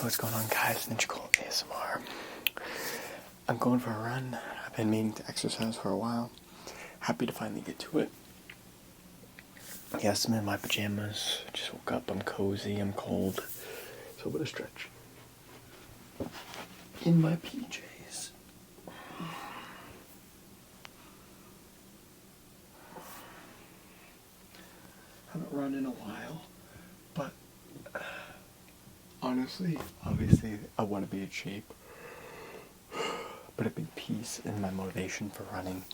What's going on, guys? NinjicoleASMR. I'm going for a run. I've been meaning to exercise for a while. Happy to finally get to it. Yes, I'm in my pajamas. Just woke up. I'm cozy. I'm cold. So I'm gonna stretch in my PJs. Haven't run in a while, but honestly, obviously, I want to be in shape. But a big piece in my motivation for running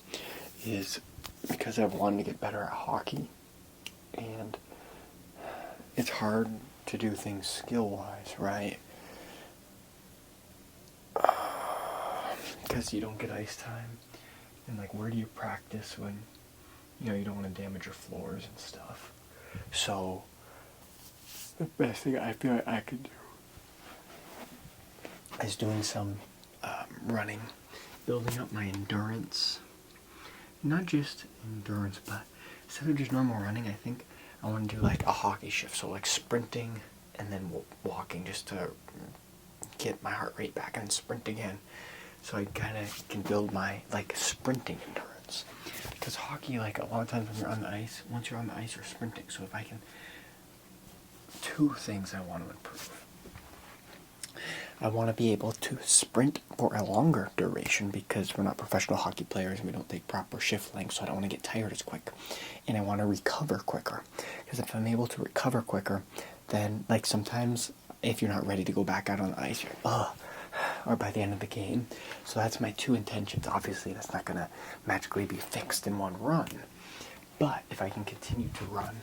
is because I've wanted to get better at hockey, and it's hard to do things skill-wise, right? Because you don't get ice time, and like, where do you practice when, you don't want to damage your floors and stuff? So the best thing I feel like I could do is doing some running, building up my endurance. Not just endurance, but instead of just normal running, I think I want to do like a hockey shift. So like sprinting and then walking, just to get my heart rate back, and sprint again. So I kind of can build my like sprinting endurance. Because hockey, like a lot of times when you're on the ice, once you're on the ice, you're sprinting. So if I can, two things I want to improve. I want to be able to sprint for a longer duration, because we're not professional hockey players and we don't take proper shift length, so I don't want to get tired as quick. And I want to recover quicker, because if I'm able to recover quicker, then like sometimes if you're not ready to go back out on the ice, you're or by the end of the game. So that's my two intentions. Obviously that's not going to magically be fixed in one run, but if I can continue to run,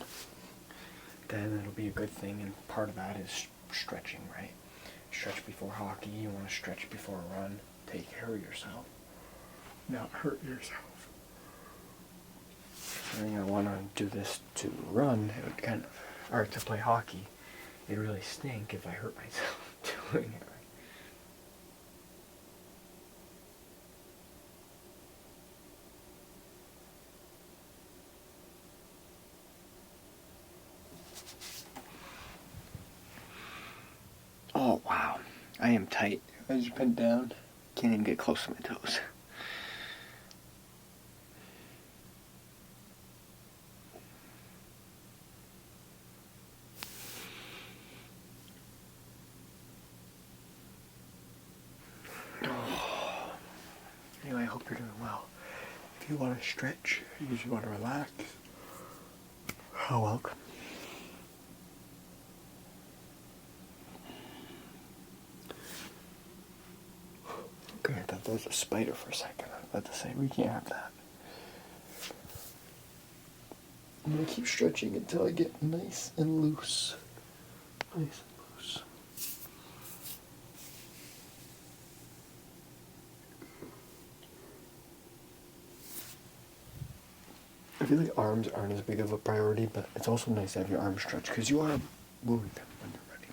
then it'll be a good thing. And part of that is stretching, right? Stretch before hockey, you want to stretch before a run. Take care of yourself, not hurt yourself. I think I want to do this to run, it would kind of, or to play hockey. It'd really stink if I hurt myself doing it. Oh wow, I am tight. I just bent down. Can't even get close to my toes. Anyway, I hope you're doing well. If you want to stretch, you just want to relax, you're welcome. Okay, I thought there was a spider for a second. I was about to say, we can't have that. I'm going to keep stretching until I get nice and loose. Nice and loose. I feel like arms aren't as big of a priority, but it's also nice to have your arms stretched, because you are moving them when you're ready.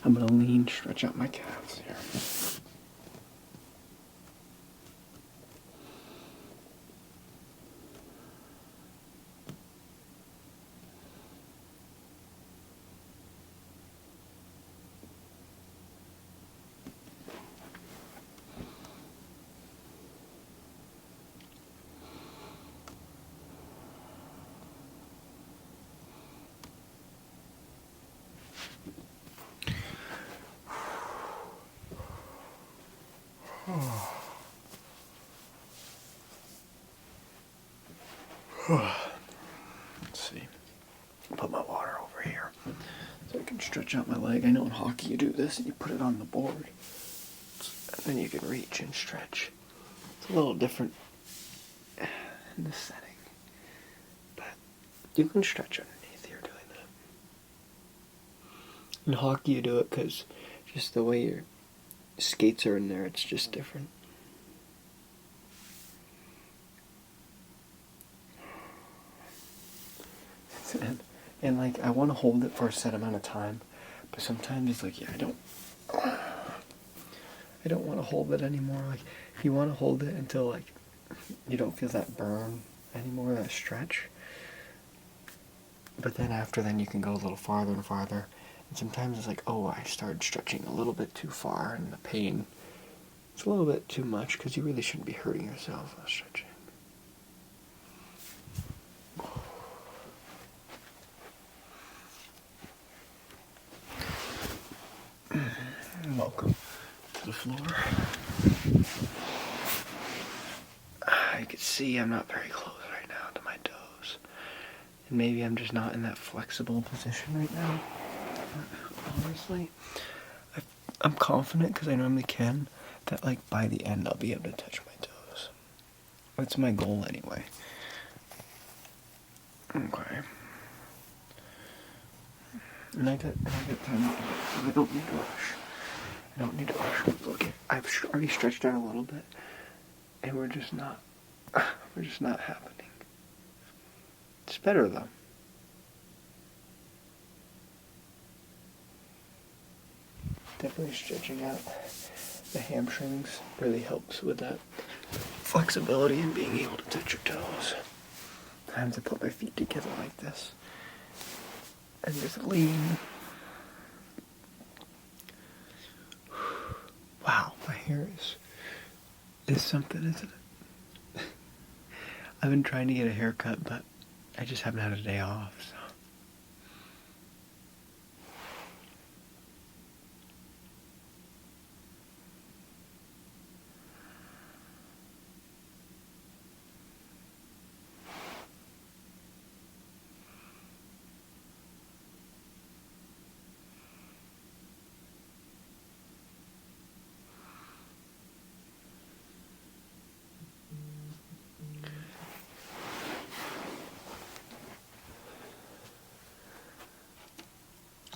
I'm going to lean, stretch out my calves here. Let's see. Put my water over here so I can stretch out my leg. I know in hockey you do this and you put it on the board, and then you can reach and stretch. It's a little different in this setting, but you can stretch underneath here doing that. In hockey you do it because just the way your skates are in there, it's just different. And like, I want to hold it for a set amount of time, but sometimes it's like, yeah, I don't want to hold it anymore. Like, if you want to hold it until like you don't feel that burn anymore, that stretch, but then after then you can go a little farther and farther sometimes it's like, oh, I started stretching a little bit too far, and the pain is a little bit too much, because you really shouldn't be hurting yourself while stretching. Welcome to the floor. You can see I'm not very close right now to my toes. And maybe I'm just not in that flexible position right now. Honestly, I'm confident, because I normally can, that like by the end I'll be able to touch my toes. That's my goal anyway. Okay. And I got time to do it, so I don't need to rush. Look, I've already stretched out a little bit, and we're just not happening. It's better though. Definitely stretching out the hamstrings really helps with that flexibility and being able to touch your toes. I have to put my feet together like this and just lean. Wow, my hair is something, isn't it? I've been trying to get a haircut, but I just haven't had a day off, so.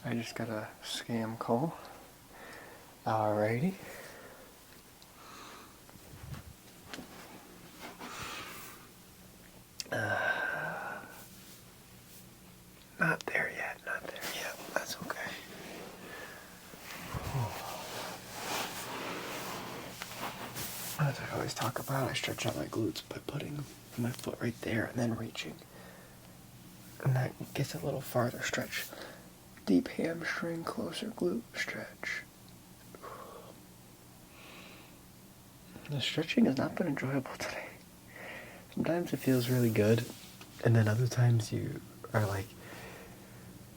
I just got a scam call. Alrighty. Not there yet. That's okay. As I always talk about, I stretch out my glutes by putting my foot right there and then reaching. And that gets a little farther stretch. Deep hamstring, closer glute stretch. The stretching has not been enjoyable today. Sometimes it feels really good, and then other times you are like,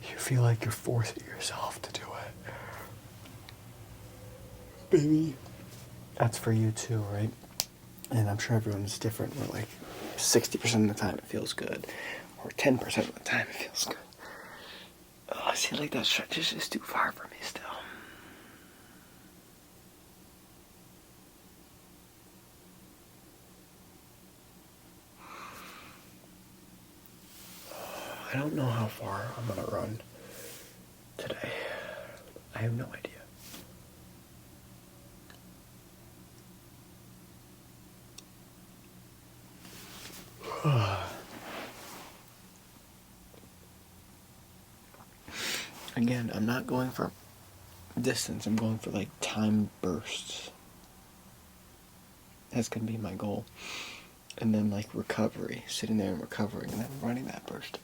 you feel like you're forcing yourself to do it. Baby, that's for you too, right? And I'm sure everyone's different. We're like 60% of the time it feels good, or 10% of the time it feels good. Oh, I feel like that stretch is just too far for me still. I don't know how far I'm gonna run today. I have no idea. Again, I'm not going for distance. I'm going for like time bursts. That's gonna be my goal. And then like recovery, sitting there and recovering, and then running that burst.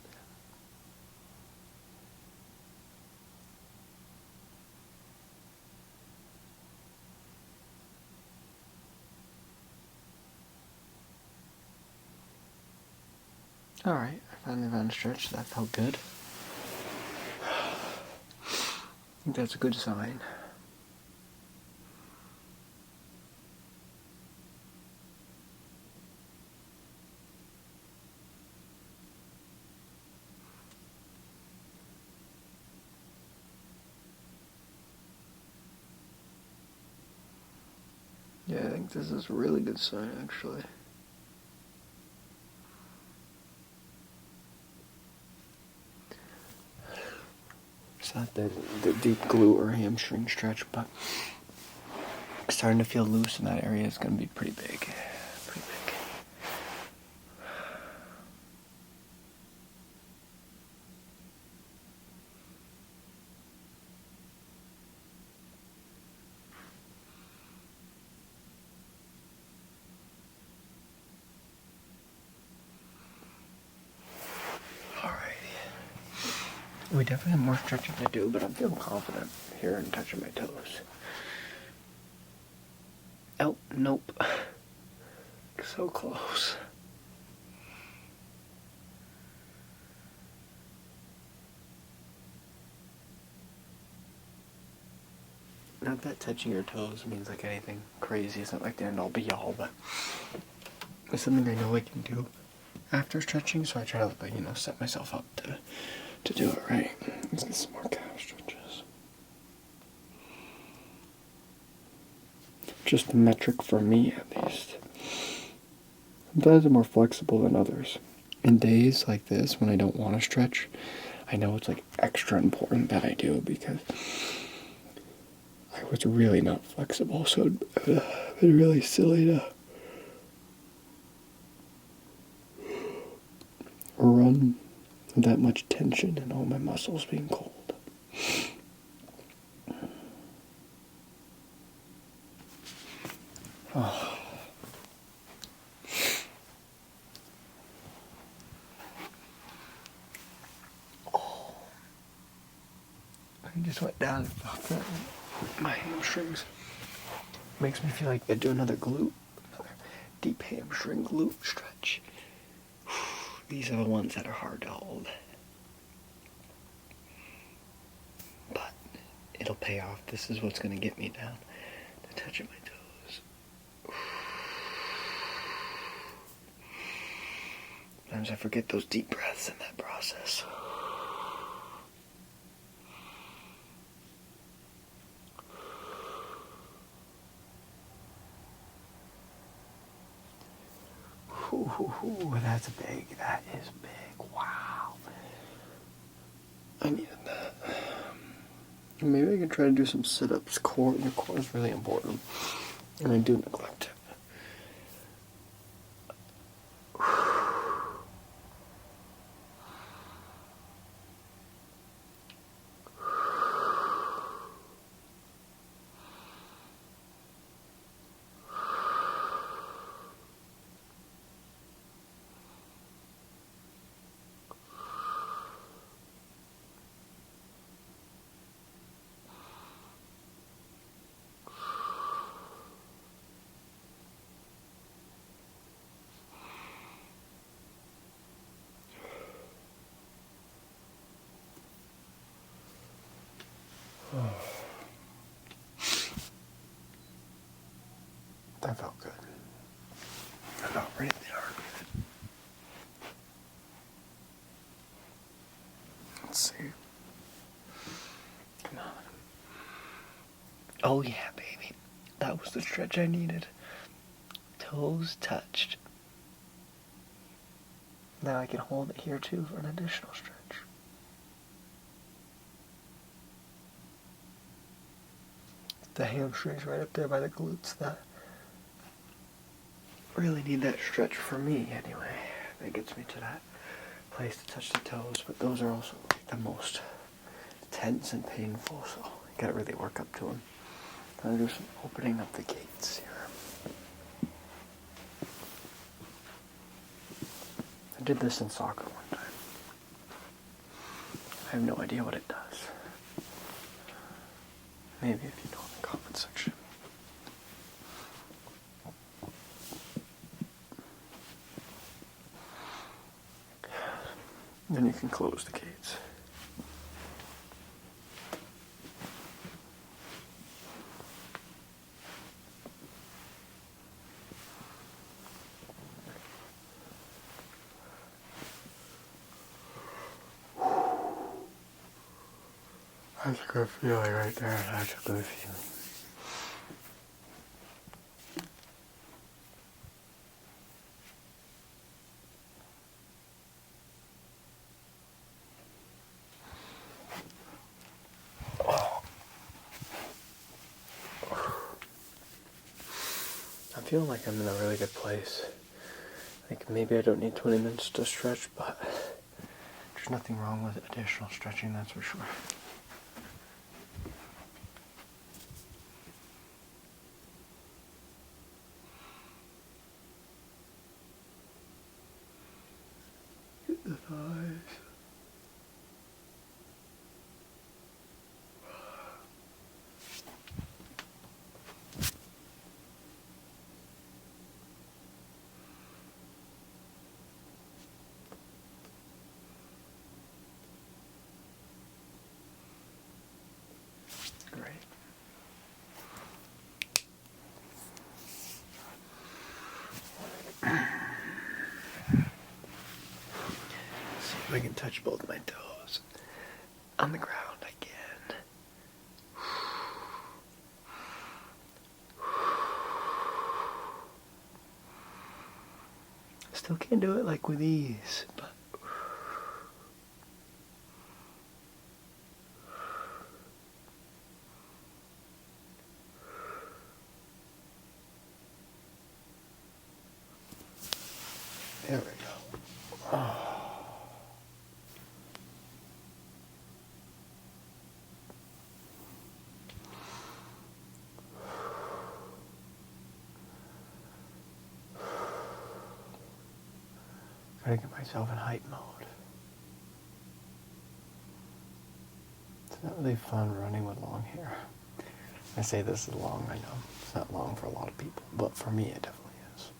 Alright, I finally found a stretch. That felt good. I think that's a good sign. Yeah, I think this is a really good sign, actually. It's not the deep glute or hamstring stretch, but starting to feel loose in that area is going to be pretty big. We definitely have more stretching to do, but I'm feeling confident here and touching my toes. Oh, nope. So close. Not that touching your toes means like anything crazy. It's not like the end all be all, but it's something I know I can do after stretching, so I try to, set myself up to do it right. Let's get some more calf stretches. Just a metric for me, at least. Sometimes I'm more flexible than others. In days like this, when I don't want to stretch, I know it's like extra important that I do because I was really not flexible, so it'd been really silly to run with that much tension and all my muscles being cold. Oh. I just went down and felt my hamstrings. Makes me feel like I do another deep hamstring glute stretch. These are the ones that are hard to hold. But it'll pay off. This is what's going to get me down to touching my toes. Sometimes I forget those deep breaths in that process. Ooh, that's big. That is big. Wow. I needed that. Maybe I can try to do some sit-ups. Your core is really important. And I do neglect it. That felt good. I felt really good. Let's see. Come on. Oh yeah, baby. That was the stretch I needed. Toes touched. Now I can hold it here too for an additional stretch. The hamstrings right up there by the glutes that really need that stretch for me anyway. That gets me to that place to touch the toes, but those are also like the most tense and painful, so you gotta really work up to them. I'm gonna do some opening up the gates here. I did this in soccer one time. I have no idea what it does. Maybe if you know in the comment section. Then you can close the gates. That's a good feeling right there. That's a good feeling. I'm feeling like I'm in a really good place. Like maybe I don't need 20 minutes to stretch, but there's nothing wrong with additional stretching, that's for sure. Hit the thighs. touch both my toes on the ground again. Still can't do it like with ease, but there we go. Oh. Gotta get myself in height mode. It's not really fun running with long hair. I say this is long, I know. It's not long for a lot of people, but for me it definitely is.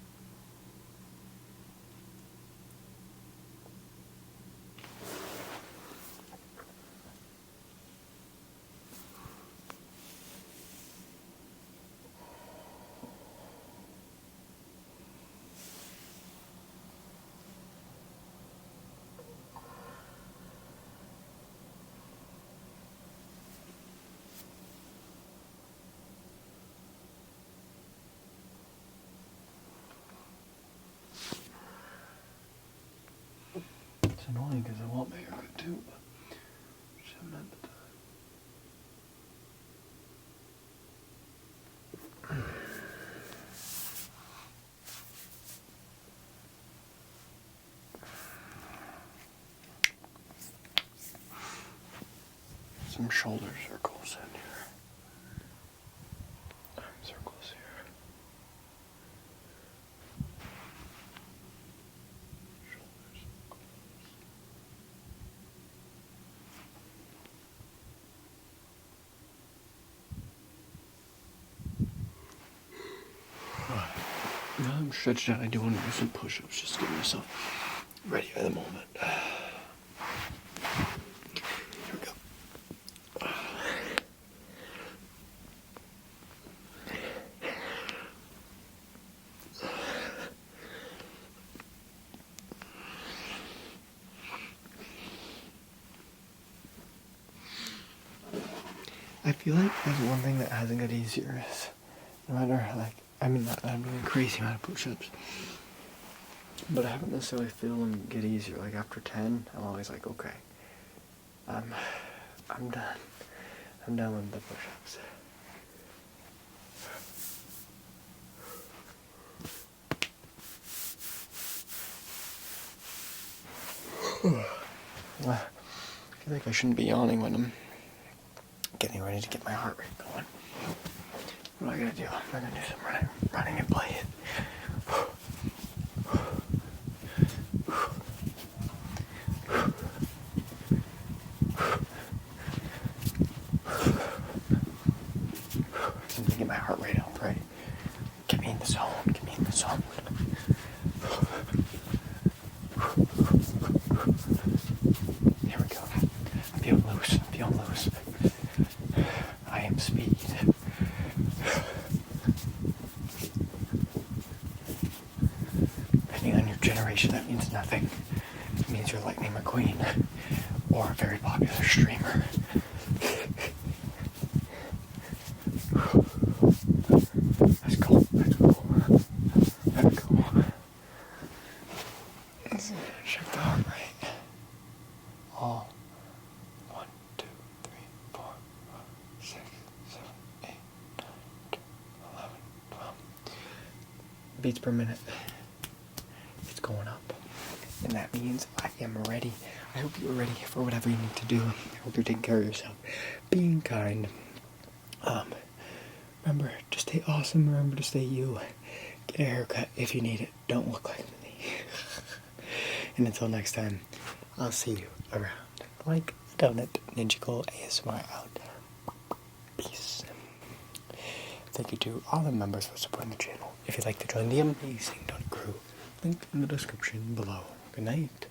It's annoying because I want my haircut too, but just haven't had the time. Some shoulder circles in here. Arm circles here. Now I'm stretched out. I do want to do some push-ups just to get myself ready for the moment. Here we go. I feel like there's one thing that hasn't got easier is no matter not I'm doing a crazy amount of push-ups, but I haven't necessarily feel them get easier. Like after 10, I'm always like, okay, I'm done. I'm done with the push-ups. I feel like I shouldn't be yawning when I'm getting ready to get my heart rate going. What am I gonna do? I'm gonna do some running and play it. Something to get my heart rate up, right? Get me in the zone. Get me in the zone. Here we go. I'm feeling loose. I'm feeling loose. I am speed. Depending on your generation, that means nothing. It means you're Lightning McQueen or a very popular streamer. Let's go. Let's go. There we go. Let's check the heart rate. All 1, 2, 3, 4, 5, 6, 7, 8, 9, 10, 11, 12 beats per minute. It's going up. And that means I am ready. I hope you're ready for whatever you need to do. I hope you're taking care of yourself. Being kind. Remember to stay awesome. Remember to stay you. Get a haircut if you need it. Don't look like me. And until next time, I'll see you around. Like a donut. NinjicoleASMR out. Peace. Thank you to all the members for supporting the channel. If you'd like to join the amazing donut crew, link in the description below. Good night.